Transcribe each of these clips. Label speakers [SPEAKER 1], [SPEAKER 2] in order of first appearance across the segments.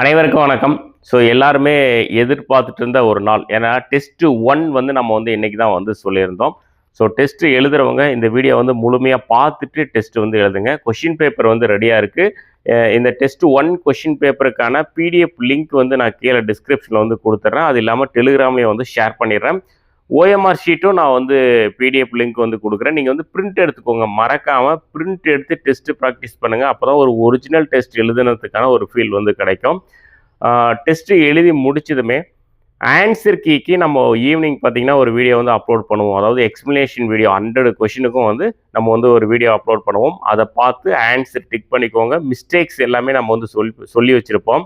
[SPEAKER 1] அனைவருக்கும் வணக்கம். ஸோ எல்லாருமே எதிர்பார்த்துட்டு இருந்த ஒரு நாள். ஏன்னா டெஸ்ட் 1 வந்து நம்ம வந்து இன்னைக்கு தான் வந்து சொல்லியிருந்தோம். ஸோ டெஸ்ட் எழுதுறவங்க இந்த வீடியோ வந்து முழுமையா பார்த்துட்டு டெஸ்ட் வந்து எழுதுங்க. கொஸ்டின் பேப்பர் வந்து ரெடியா இருக்கு. இந்த டெஸ்ட் 1 கொஸ்டின் பேப்பருக்கான பிடிஎஃப் லிங்க் வந்து நான் கீழே டிஸ்கிரிப்ஷன்ல வந்து குடுத்துடுறேன். அது இல்லாம டெலிகிராம்லயும் வந்து ஷேர் பண்ணிடுறேன். ஓஎம்ஆர் ஷீட்டும் நான் வந்து பிடிஎஃப் லிங்க் வந்து குடுக்குறேன். நீங்க வந்து பிரிண்ட் எடுத்துக்கோங்க. மறக்காம பிரிண்ட் எடுத்து டெஸ்ட் பிராக்டிஸ் பண்ணுங்க. அப்பதான் ஒரு ஒரிஜினல் டெஸ்ட் எழுதுனதுக்கான ஒரு ஃபீல் வந்து கிடைக்கும். டெஸ்ட் எழுதி முடிச்சதுமே ஆன்சர் கீக்கு நம்ம ஈவினிங் பார்த்தீங்கன்னா ஒரு வீடியோ வந்து அப்லோட் பண்ணுவோம். அதாவது எக்ஸ்பிளனேஷன் வீடியோ 100 கொஸ்டினுக்கும் வந்து நம்ம வந்து ஒரு வீடியோ அப்லோட் பண்ணுவோம். அதை பார்த்து ஆன்சர் டிக் பண்ணிக்கோங்க. மிஸ்டேக்ஸ் எல்லாமே நம்ம வந்து சொல்லி வச்சிருப்போம்.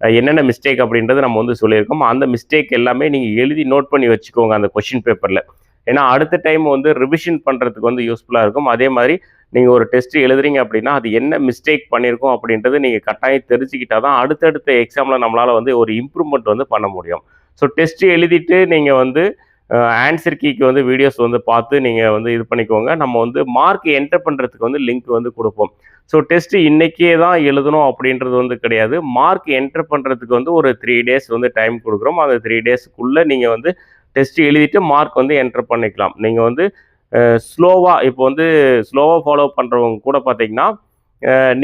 [SPEAKER 1] என்னென்ன மிஸ்டேக் அப்படின்றது நம்ம வந்து சொல்லியிருக்கோம். அந்த மிஸ்டேக் எல்லாமே நீங்கள் எழுதி நோட் பண்ணி வச்சுக்கோங்க அந்த கொஸ்டின் பேப்பரில். ஏன்னா அடுத்த டைம் வந்து ரிவிஷன் பண்ணுறதுக்கு வந்து யூஸ்ஃபுல்லாக இருக்கும். அதே மாதிரி நீங்கள் ஒரு டெஸ்ட் எழுதுறீங்க அப்படின்னா அது என்ன மிஸ்டேக் பண்ணியிருக்கோம் அப்படின்றது நீங்கள் கட்டாயம் தெரிஞ்சுக்கிட்டால் தான் அடுத்தடுத்த எக்ஸாமில் நம்மளால் வந்து ஒரு இம்ப்ரூவ்மெண்ட் வந்து பண்ண முடியும். ஸோ டெஸ்ட் எழுதிட்டு நீங்கள் வந்து ஆன்சர் கீக்கு வந்து வீடியோஸ் வந்து பார்த்து நீங்கள் வந்து இது பண்ணிக்கோங்க. நம்ம வந்து மார்க் என்டர் பண்ணுறதுக்கு வந்து லிங்க் வந்து கொடுப்போம். ஸோ டெஸ்ட்டு இன்றைக்கே தான் எழுதணும் அப்படின்றது வந்து கிடையாது. மார்க் என்டர் பண்ணுறதுக்கு வந்து ஒரு 3 டேஸ் வந்து டைம் கொடுக்குறோம். அந்த 3 டேஸ்க்குள்ளே நீங்கள் வந்து டெஸ்ட் எழுதிட்டு மார்க் வந்து என்டர் பண்ணிக்கலாம். நீங்கள் வந்து இப்போ வந்து ஸ்லோவாக ஃபாலோ பண்ணுறவங்க கூட பார்த்தீங்கன்னா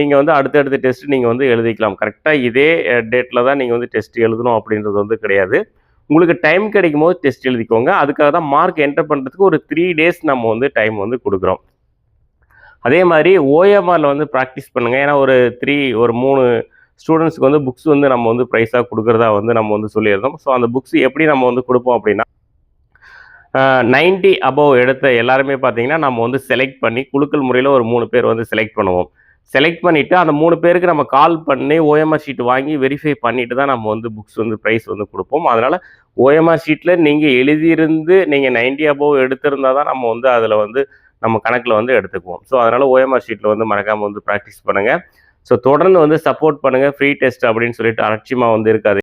[SPEAKER 1] நீங்கள் வந்து அடுத்தடுத்த டெஸ்ட் நீங்கள் வந்து எழுதிக்கலாம். கரெக்டாக இதே டேட்டில் தான் நீங்கள் வந்து டெஸ்ட் எழுதணும் அப்படின்றது வந்து கிடையாது. உங்களுக்கு டைம் கிடைக்கும் போது டெஸ்ட் எழுதிக்கோங்க. அதுக்காக தான் மார்க் என்டர் பண்ணுறதுக்கு ஒரு 3 டேஸ் நம்ம வந்து டைம் வந்து கொடுக்குறோம். அதே மாதிரி ஓஎம்ஆரில் வந்து ப்ராக்டிஸ் பண்ணுங்கள். ஏன்னா ஒரு 3 ஸ்டூடெண்ட்ஸ்க்கு வந்து புக்ஸ் வந்து நம்ம வந்து ப்ரைஸாக கொடுக்குறதா வந்து நம்ம வந்து சொல்லியிருந்தோம். ஸோ அந்த புக்ஸ் எப்படி நம்ம வந்து கொடுப்போம் அப்படின்னா 90 அபவ் எடுத்த எல்லாருமே பார்த்தீங்கன்னா நம்ம வந்து செலக்ட் பண்ணி குலுக்கல் முறையில் ஒரு 3 பேர் வந்து செலக்ட் பண்ணுவோம். செலக்ட் பண்ணிவிட்டு அந்த 3 பேருக்கு நம்ம கால் பண்ணி ஓஎம்ஆர் ஷீட் வாங்கி வெரிஃபை பண்ணிட்டு தான் நம்ம வந்து புக்ஸ் வந்து ப்ரைஸ் வந்து கொடுப்போம். அதனால் ஓஎம்ஆர் ஷீட்டில் நீங்கள் எழுதியிருந்து நீங்கள் 90 அபவ் எடுத்திருந்தா தான் நம்ம வந்து அதில் வந்து நம்ம கணக்கில் வந்து எடுத்துக்குவோம். ஸோ அதனால் ஓஎம்ஆர் ஷீட்டில் வந்து மறக்காமல் வந்து ப்ராக்டிஸ் பண்ணுங்கள். ஸோ தொடர்ந்து வந்து சப்போர்ட் பண்ணுங்கள். ஃப்ரீ டெஸ்ட் அப்படின்னு சொல்லிட்டு அலட்சியமாக வந்து இருக்காது.